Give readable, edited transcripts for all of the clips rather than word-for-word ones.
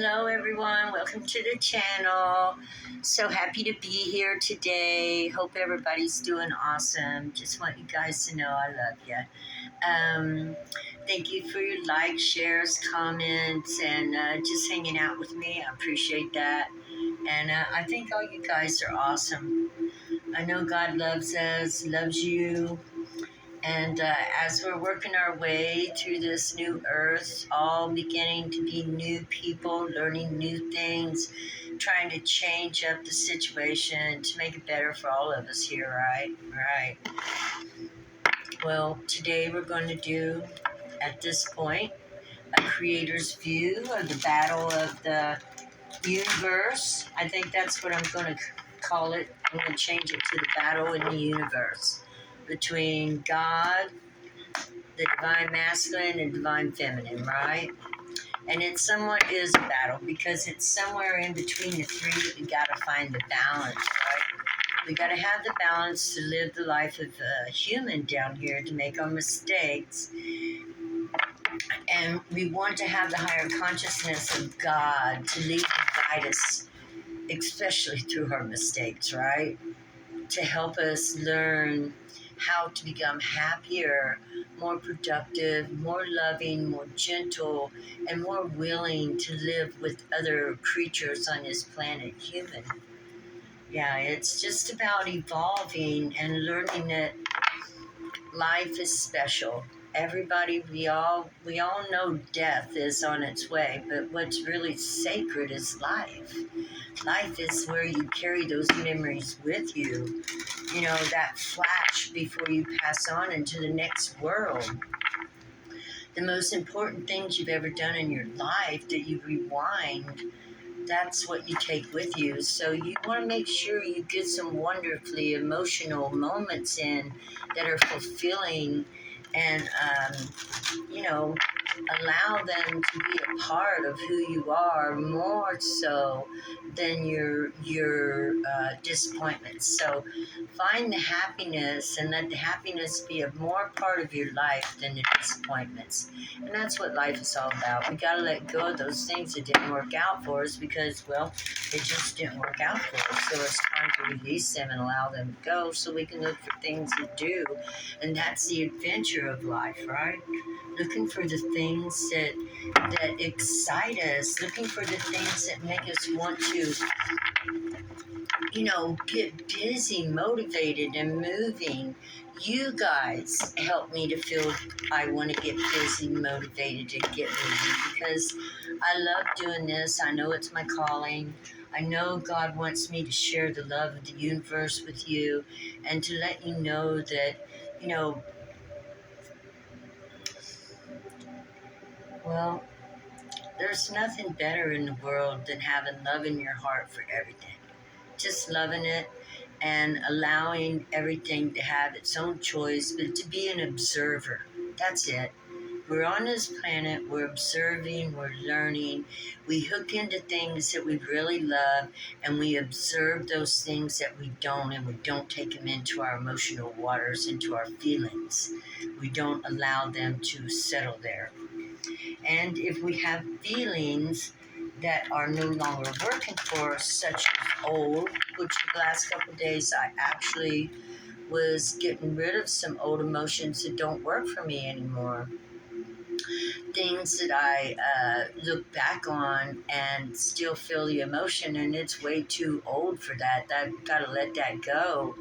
Hello everyone, welcome to the channel. So happy to be here today. Hope everybody's doing awesome. Just want you guys to know I love you. Thank you for your likes, shares, comments, and just hanging out with me. I appreciate that. And I think all you guys are awesome. I know God loves us, loves you. And as we're working our way through this new earth, all beginning to be new people, learning new things, trying to change up the situation to make it better for all of us here, right? Right. Well, today we're going to do, at this point, a creator's view of the battle of the universe. I think that's what I'm going to call it. I'm going to change it to the battle in the universe between God, the divine masculine and divine feminine, right? And it somewhat is a battle because it's somewhere in between the three that we got to find the balance, right? We got to have the balance to live the life of a human down here, to make our mistakes. And we want to have the higher consciousness of God to lead and guide us, especially through our mistakes, right? To help us learn how to become happier, more productive, more loving, more gentle, and more willing to live with other creatures on this planet, human. Yeah, it's just about evolving and learning that life is special. Everybody, we all know death is on its way, but what's really sacred is life. Life is where you carry those memories with you. You know, that flash before you pass on into the next world. The most important things you've ever done in your life that you rewind, that's what you take with you. So you want to make sure you get some wonderfully emotional moments in that are fulfilling and, allow them to be a part of who you are more so than your disappointments. So find the happiness and let the happiness be a more part of your life than the disappointments. And that's what life is all about. We got to let go of those things that didn't work out for us because, well, it just didn't work out for us. So it's time to release them and allow them to go so we can look for things that do. And that's the adventure of life, right? Looking for the things that excite us, looking for the things that make us want to, get busy, motivated, and moving. You guys help me to feel I want to get busy, motivated, and get moving because I love doing this. I know it's my calling. I know God wants me to share the love of the universe with you and to let you know that, well, there's nothing better in the world than having love in your heart for everything. Just loving it and allowing everything to have its own choice, but to be an observer. That's it. We're on this planet, we're observing, we're learning. We hook into things that we really love, and we observe those things that we don't, and we don't take them into our emotional waters, into our feelings. We don't allow them to settle there. And if we have feelings that are no longer working for us, such as old, which the last couple of days I actually was getting rid of some old emotions that don't work for me anymore. Things that I look back on and still feel the emotion, and it's way too old for that. I've got to let that go.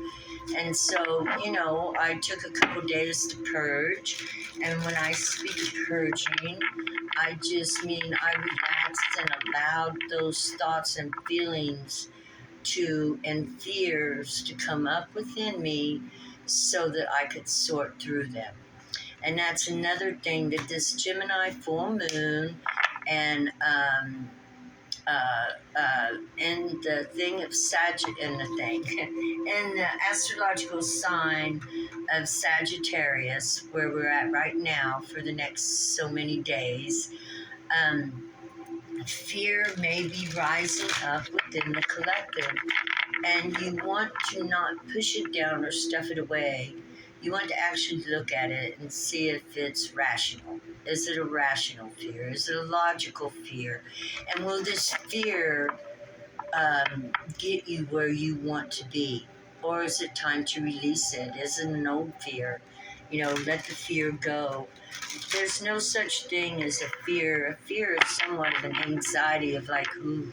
And so, I took a couple days to purge. And when I speak of purging, I just mean I relaxed and allowed those thoughts and feelings and fears to come up within me so that I could sort through them. And that's another thing that this Gemini full moon and in the thing of in the astrological sign of Sagittarius, where we're at right now for the next so many days, fear may be rising up within the collective, and you want to not push it down or stuff it away. You want to actually look at it and see if it's rational. Is it a rational fear? Is it a logical fear? And will this fear get you where you want to be? Or is it time to release it? Is it an old fear? Let the fear go. There's no such thing as a fear. A fear is somewhat of an anxiety of like, ooh,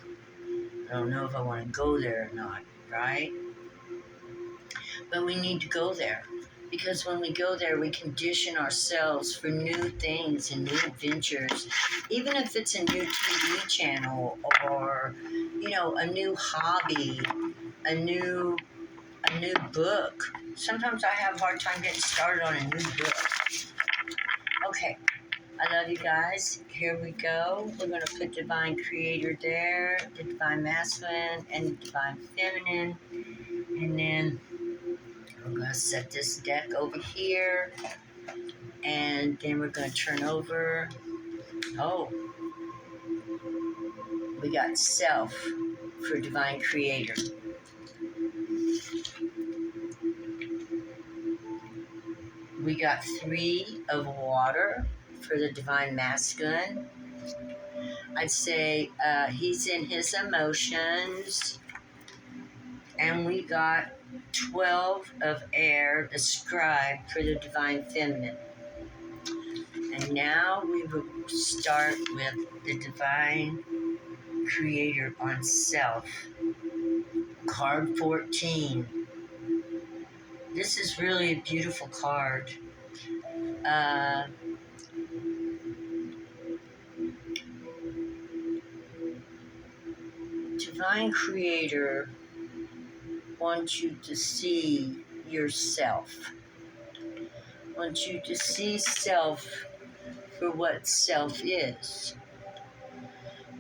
I don't know if I want to go there or not, right? But we need to go there. Because when we go there, we condition ourselves for new things and new adventures. Even if it's a new TV channel or, a new hobby, a new book. Sometimes I have a hard time getting started on a new book. Okay, I love you guys. Here we go. We're going to put Divine Creator there, the Divine Masculine, and the Divine Feminine. And then we're going to set this deck over here. And then we're going to turn over. Oh, we got Self for Divine Creator. We got 3 of Water for the Divine Masculine. I'd say he's in his emotions. And we got 12 of Air, the Scribe, for the Divine Feminine. And now we will start with the Divine Creator on Self. Card 14. This is really a beautiful card. Divine Creator wants you to see yourself. Wants you to see self for what self is.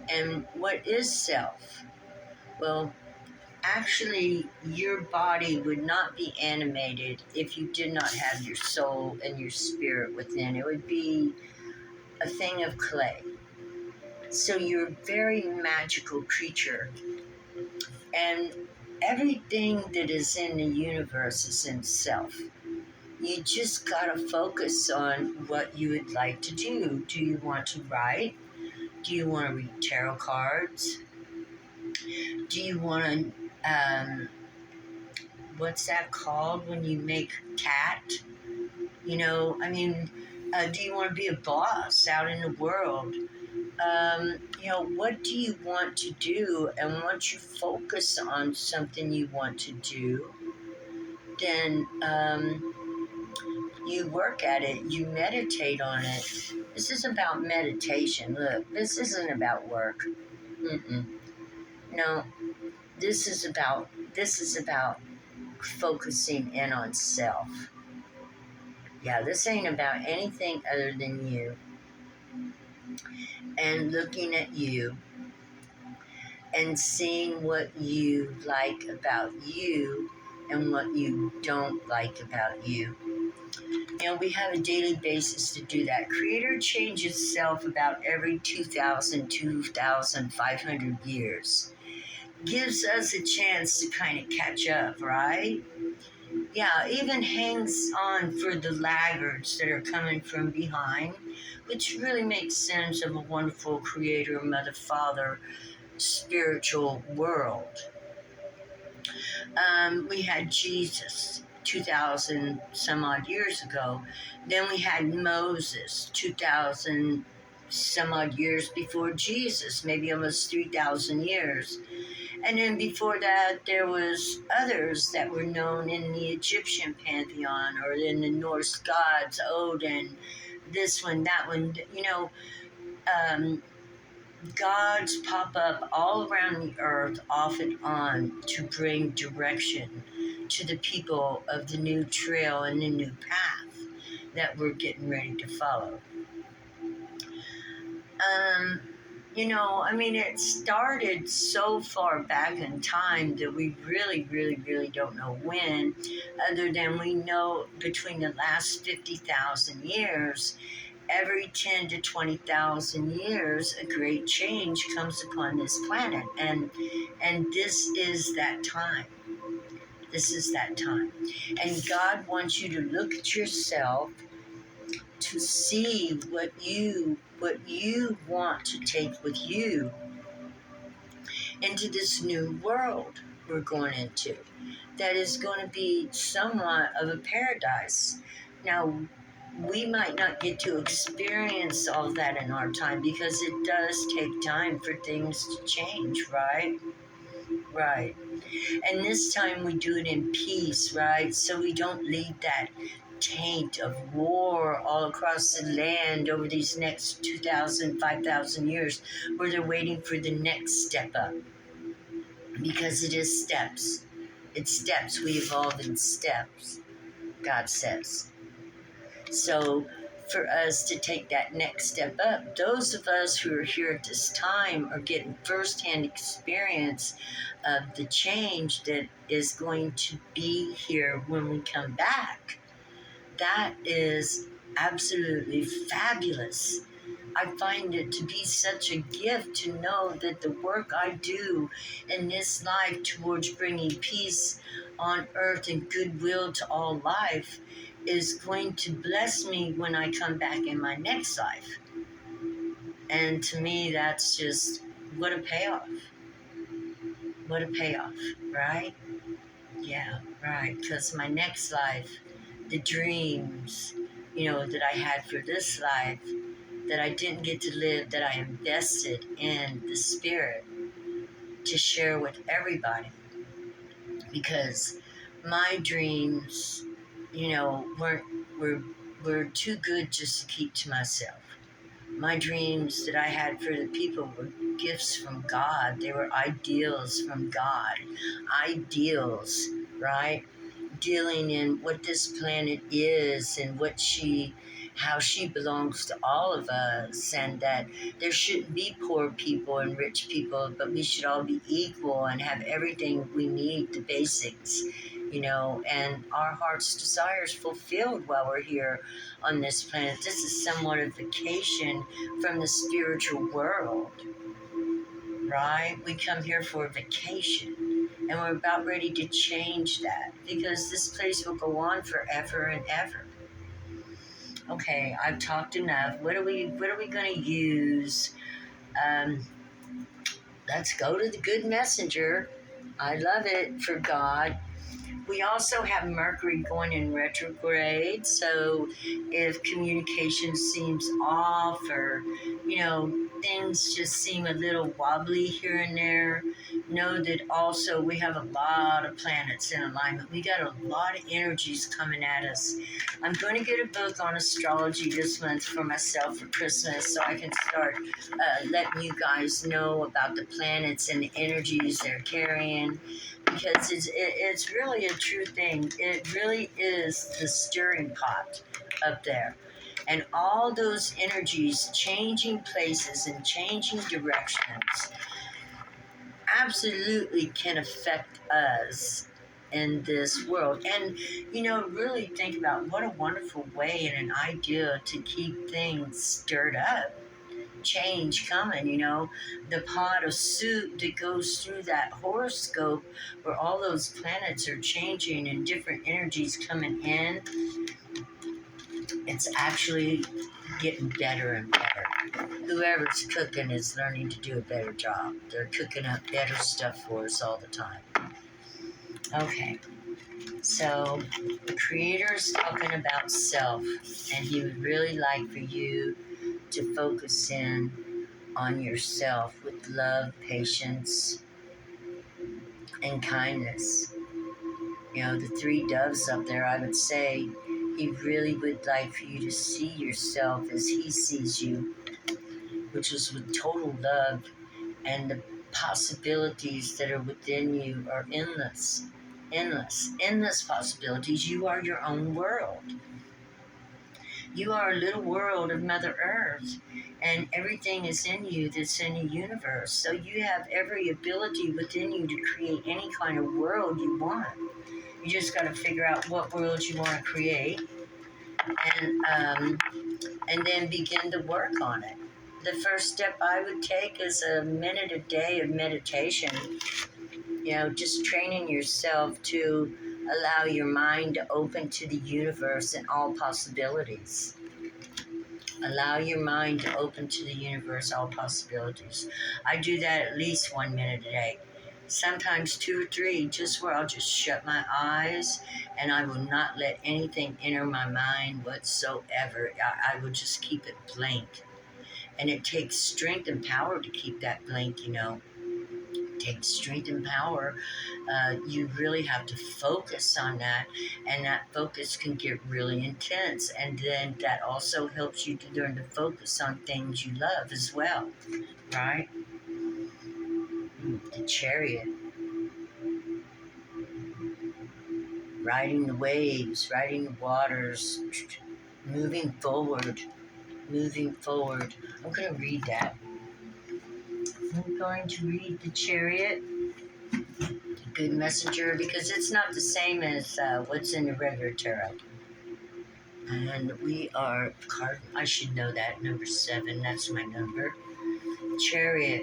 And what is self? Well, actually, your body would not be animated if you did not have your soul and your spirit within. It would be a thing of clay. So you're a very magical creature. And everything that is in the universe is in self. You just gotta focus on what you would like to do. Do you want to write? Do you want to read tarot cards? Do you want to, what's that called when you make cat? Do you want to be a boss out in the world? What do you want to do? And once you focus on something you want to do, then you work at it, you meditate on it. This is about meditation. Look, this isn't about work. No, this is about focusing in on self. Yeah, this ain't about anything other than you. And looking at you and seeing what you like about you and what you don't like about you. We have a daily basis to do that. Creator changes self about every 2,500 years. Gives us a chance to kind of catch up, right? Yeah, even hangs on for the laggards that are coming from behind, which really makes sense of a wonderful creator, mother, father, spiritual world. We had Jesus 2,000 some odd years ago. Then we had Moses 2,000 some odd years before Jesus, maybe almost 3,000 years. And then before that, there was others that were known in the Egyptian pantheon or in the Norse gods, Odin, this one, that one. Gods pop up all around the earth off and on to bring direction to the people of the new trail and the new path that we're getting ready to follow. It started so far back in time that we really, really, really don't know when, other than we know between the last 50,000 years, every 10 to 20,000 years, a great change comes upon this planet. And this is that time. This is that time. And God wants you to look at yourself to see what you want to take with you into this new world we're going into. That is going to be somewhat of a paradise. Now, we might not get to experience all that in our time because it does take time for things to change, right? Right. And this time we do it in peace, right? So we don't leave that taint of war all across the land over these next 2,000, 5,000 years where they're waiting for the next step up. Because it is steps. It's steps. We evolve in steps, God says. So for us to take that next step up, those of us who are here at this time are getting firsthand experience of the change that is going to be here when we come back. That is absolutely fabulous. I find it to be such a gift to know that the work I do in this life towards bringing peace on earth and goodwill to all life is going to bless me when I come back in my next life. And to me, that's just what a payoff. What a payoff, right? Yeah, right. Because my next life, the dreams, that I had for this life, that I didn't get to live, that I invested in the spirit to share with everybody. Because my dreams, were too good just to keep to myself. My dreams that I had for the people were gifts from God. They were ideals from God. Ideals, right? Dealing in what this planet is and how she belongs to all of us, and that there shouldn't be poor people and rich people, but we should all be equal and have everything we need, the basics, and our heart's desires fulfilled while we're here on this planet. This is somewhat of vacation from the spiritual world, right? We come here for a vacation. And we're about ready to change that because this place will go on forever and ever. Okay, I've talked enough. What are we going to use? Let's go to the good messenger. I love it for God. We also have Mercury going in retrograde, so if communication seems off or, things just seem a little wobbly here and there, know that also we have a lot of planets in alignment. We got a lot of energies coming at us. I'm going to get a book on astrology this month for myself for Christmas so I can start letting you guys know about the planets and the energies they're carrying. Because it's really a true thing. It really is the stirring pot up there. And all those energies changing places and changing directions absolutely can affect us in this world. And, really think about what a wonderful way and an idea to keep things stirred up. Change coming, the pot of soup that goes through that horoscope where all those planets are changing and different energies coming in. It's actually getting better and better. Whoever's cooking is learning to do a better job. They're cooking up better stuff for us all the time. Okay, so the Creator's talking about self, and he would really like for you to focus in on yourself with love, patience, and kindness. The three doves up there, I would say, he really would like for you to see yourself as he sees you, which is with total love, and the possibilities that are within you are endless. Endless possibilities. You are your own world. You are a little world of Mother Earth, and everything is in you that's in the universe. So you have every ability within you to create any kind of world you want. You just got to figure out what world you want to create, and then begin to work on it. The first step I would take is a minute a day of meditation. Just training yourself to allow your mind to open to the universe and all possibilities. Allow your mind to open to the universe, all possibilities. I do that at least 1 minute a day. Sometimes 2 or 3, just where I'll just shut my eyes and I will not let anything enter my mind whatsoever. I will just keep it blank. And it takes strength and power to keep that blank. It takes strength and power. You really have to focus on that, and that focus can get really intense. And then that also helps you to learn to focus on things you love as well, right? The chariot, riding the waves, riding the waters, moving forward, moving forward. I'm going to read that. I'm going to read the chariot, good messenger, because it's not the same as what's in the regular tarot. And we are card, I should know that, number 7, that's my number. Chariot,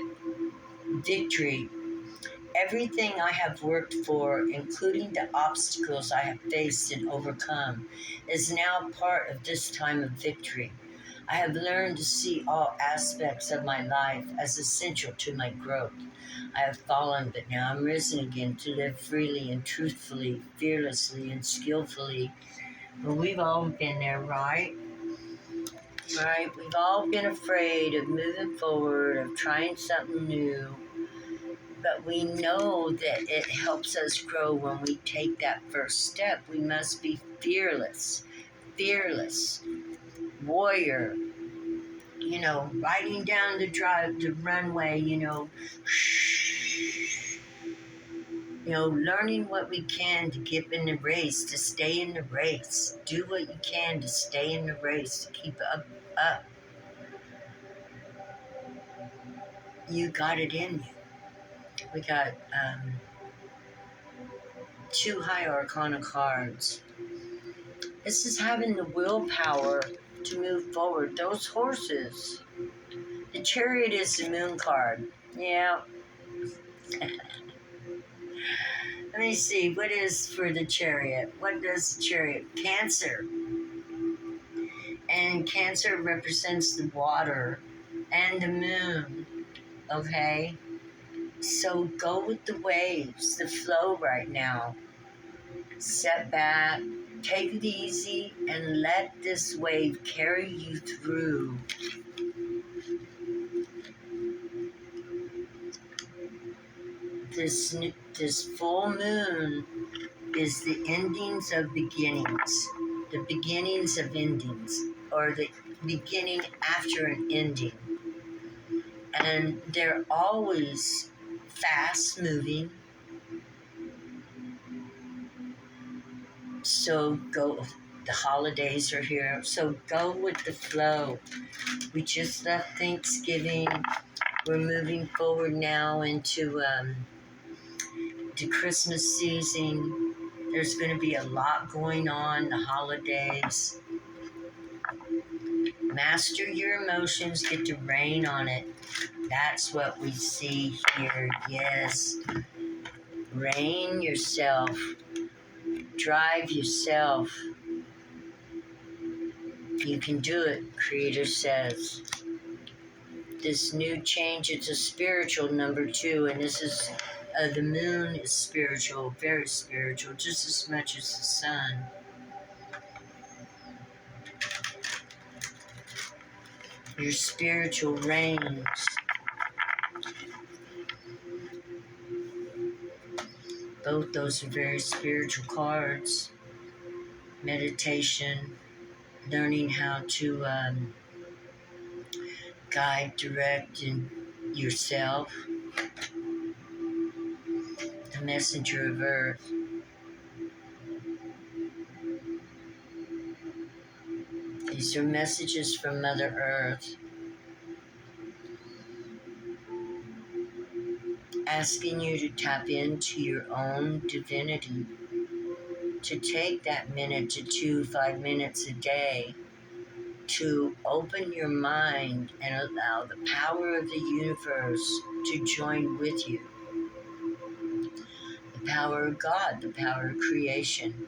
victory. Everything I have worked for, including the obstacles I have faced and overcome, is now part of this time of victory. I have learned to see all aspects of my life as essential to my growth. I have fallen, but now I'm risen again to live freely and truthfully, fearlessly and skillfully. Well, we've all been there, right? Right? We've all been afraid of moving forward, of trying something new. But we know that it helps us grow when we take that first step. We must be fearless, warrior, riding down the runway, learning what we can to get in the race, to stay in the race. Do what you can to stay in the race, to keep up. You got it in you. We got 2 high arcana cards. This is having the willpower to move forward. Those horses. The chariot is the moon card. Yeah. Let me see. What is for the chariot? What does the chariot? Cancer. And Cancer represents the water and the moon. Okay? So go with the waves, the flow right now. Set back, take it easy, and let this wave carry you through. This full moon is the endings of beginnings, the beginnings of endings, or the beginning after an ending. And they're always fast moving. So go, the holidays are here, so go with the flow. We just left Thanksgiving. We're moving forward now into the Christmas season. There's going to be a lot going on, the holidays. Master your emotions, get to rain on it. That's what we see here, yes. Rein yourself. Drive yourself. You can do it, Creator says. This new change, it's a spiritual number 2, and this is, the moon is spiritual, very spiritual, just as much as the sun. Your spiritual reigns. Both those are very spiritual cards. Meditation, learning how to guide, direct yourself. The messenger of earth. These are messages from Mother Earth, asking you to tap into your own divinity, to take that minute to 2, 5 minutes a day to open your mind and allow the power of the universe to join with you. the power of God, the power of creation.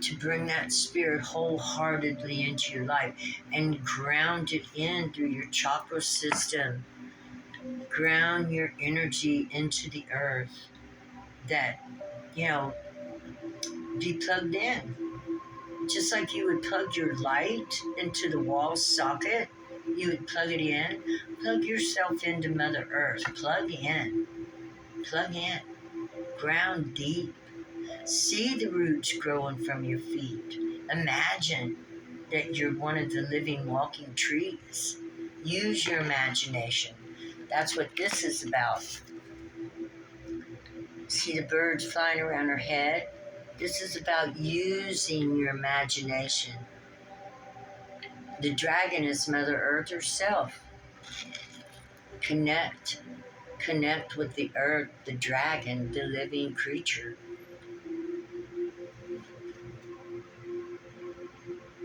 To bring that spirit wholeheartedly into your life and ground it in through your chakra system. Ground your energy into the earth that, be plugged in. Just like you would plug your light into the wall socket, you would plug it in. Plug yourself into Mother Earth. Plug in. Plug in. Ground deep. See the roots growing from your feet. Imagine that you're one of the living, walking trees. Use your imagination. That's what this is about. See the birds flying around her head? This is about using your imagination. The dragon is Mother Earth herself. Connect. Connect with the earth, the dragon, the living creature.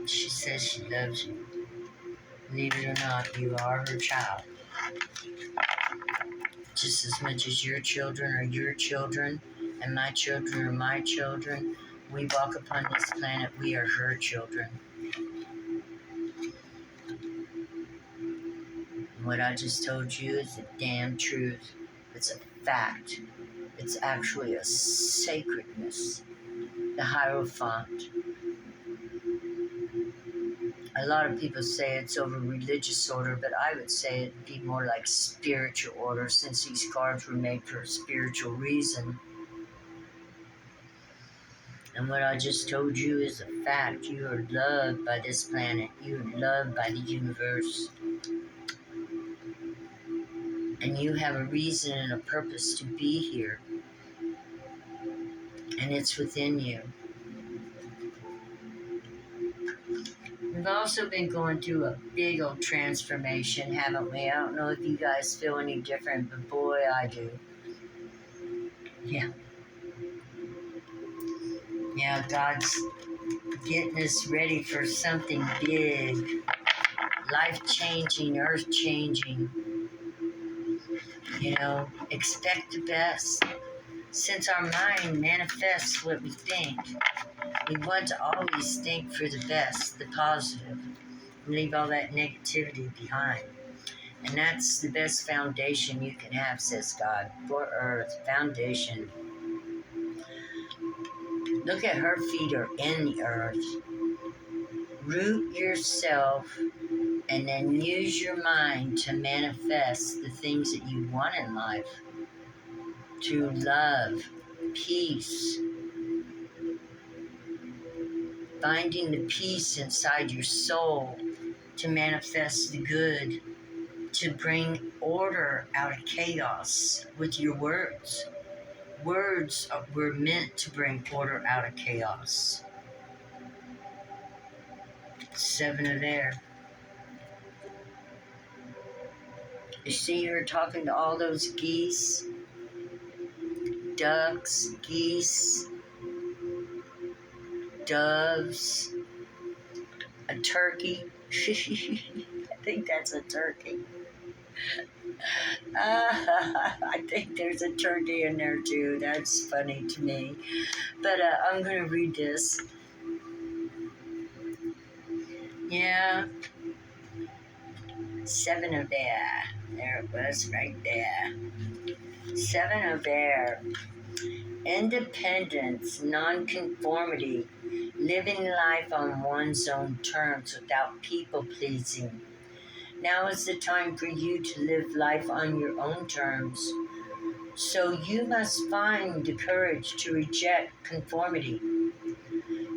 She says she loves you. Believe it or not, you are her child. Just as much as your children are your children, and my children are my children, we walk upon this planet, we are her children. What I just told you is the damn truth. It's a fact. It's actually a sacredness. The Hierophant. A lot of people say it's over religious order, but I would say it'd be more like spiritual order, since these cards were made for a spiritual reason. And what I just told you is a fact. You are loved by this planet. You are loved by the universe. And you have a reason and a purpose to be here. And it's within you. We've also been going through a big old transformation, haven't we? I don't know if you guys feel any different, but boy, I do. Yeah. Yeah, God's getting us ready for something big, life-changing, earth-changing. Expect the best. Since our mind manifests what we think, we want to always think for the best, the positive, and leave all that negativity behind. And that's the best foundation you can have, says God, for Earth, foundation. Look at her feet are in the earth. Root yourself and then use your mind to manifest the things that you want in life. To love, peace, finding the peace inside your soul to manifest the good, to bring order out of chaos with your words. Words were meant to bring order out of chaos. 7 of air. You see, you're talking to all those geese, ducks, geese, doves, a turkey. I think that's a turkey. I think there's a turkey in there too. That's funny to me. But I'm going to read this. Yeah. 7 of air. There it was right there. 7 of air. Independence, nonconformity, living life on one's own terms without people-pleasing. Now is the time for you to live life on your own terms. So you must find the courage to reject conformity.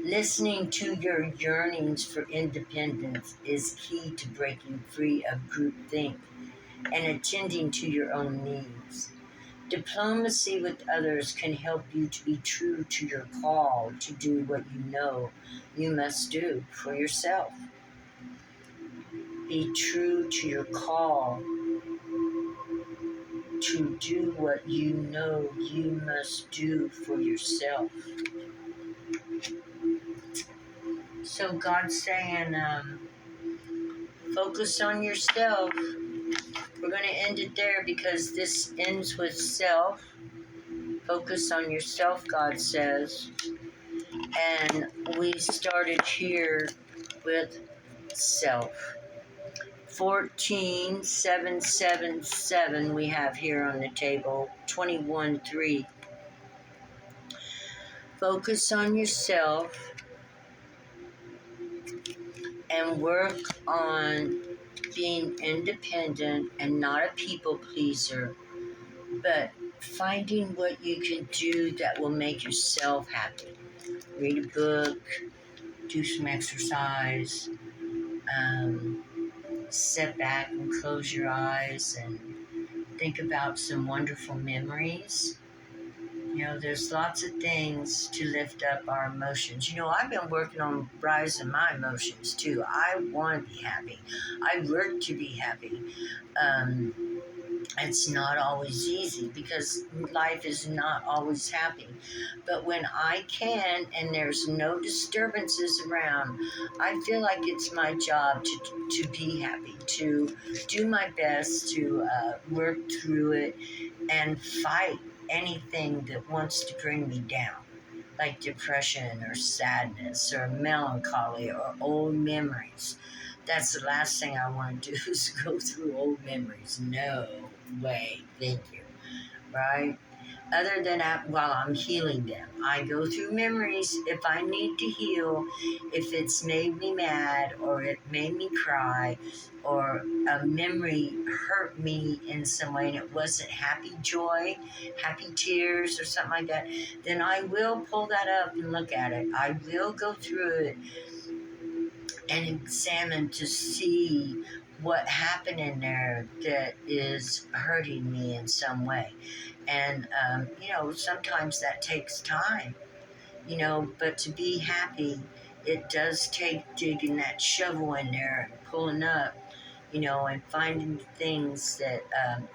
Listening to your yearnings for independence is key to breaking free of groupthink and attending to your own needs. Diplomacy with others can help you to be true to your call to do what you know you must do for yourself. Be true to your call to do what you know you must do for yourself. So God's saying, focus on yourself. we're going to end it there because this ends with self. Focus on yourself, God says. And we started here with self. 14777 we have here on the table. 21-3. Focus on yourself and work on being independent and not a people pleaser, but finding what you can do that will make yourself happy. Read a book, do some exercise, sit back and close your eyes and think about some wonderful memories. You know, there's lots of things to lift up our emotions. You know, I've been working on rising my emotions too. I want to be happy. I work to be happy. It's not always easy because life is not always happy. But when I can and there's no disturbances around, I feel like it's my job to be happy, to do my best to work through it and fight anything that wants to bring me down, like depression or sadness or melancholy or old memories. That's the last thing I want to do is go through old memories. No way, thank you, right? Other than that, while I'm healing them, I go through memories if I need to heal, if it's made me mad or it made me cry or a memory hurt me in some way and it wasn't happy joy, happy tears or something like that, then I will pull that up and look at it. I will go through it and examine to see what happened in there that is hurting me in some way. And, sometimes that takes time, but to be happy, it does take digging that shovel in there and pulling up, and finding things that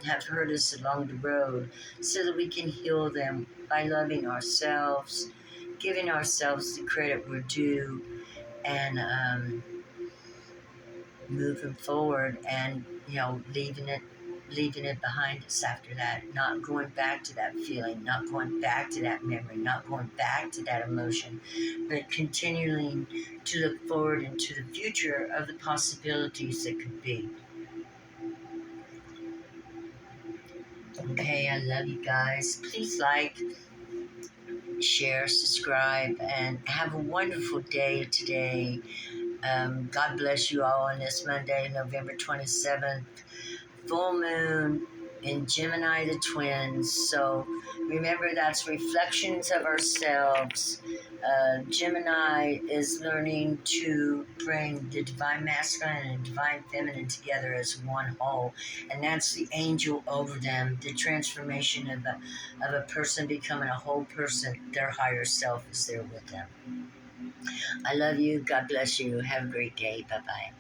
have hurt us along the road so that we can heal them by loving ourselves, giving ourselves the credit we're due, and moving forward and, leaving it behind us after that, not going back to that feeling, not going back to that memory, not going back to that emotion, but continuing to look forward into the future of the possibilities that could be. Okay, I love you guys. Please like, share, subscribe, and have a wonderful day today. God bless you all on this Monday, November 27th. Full moon in Gemini the twins. So remember, that's reflections of ourselves. Gemini is learning to bring the divine masculine and divine feminine together as one whole, and that's the angel over them, the transformation of a person becoming a whole person. Their higher self is there with them. I love you. God bless you. Have a great day. Bye-bye.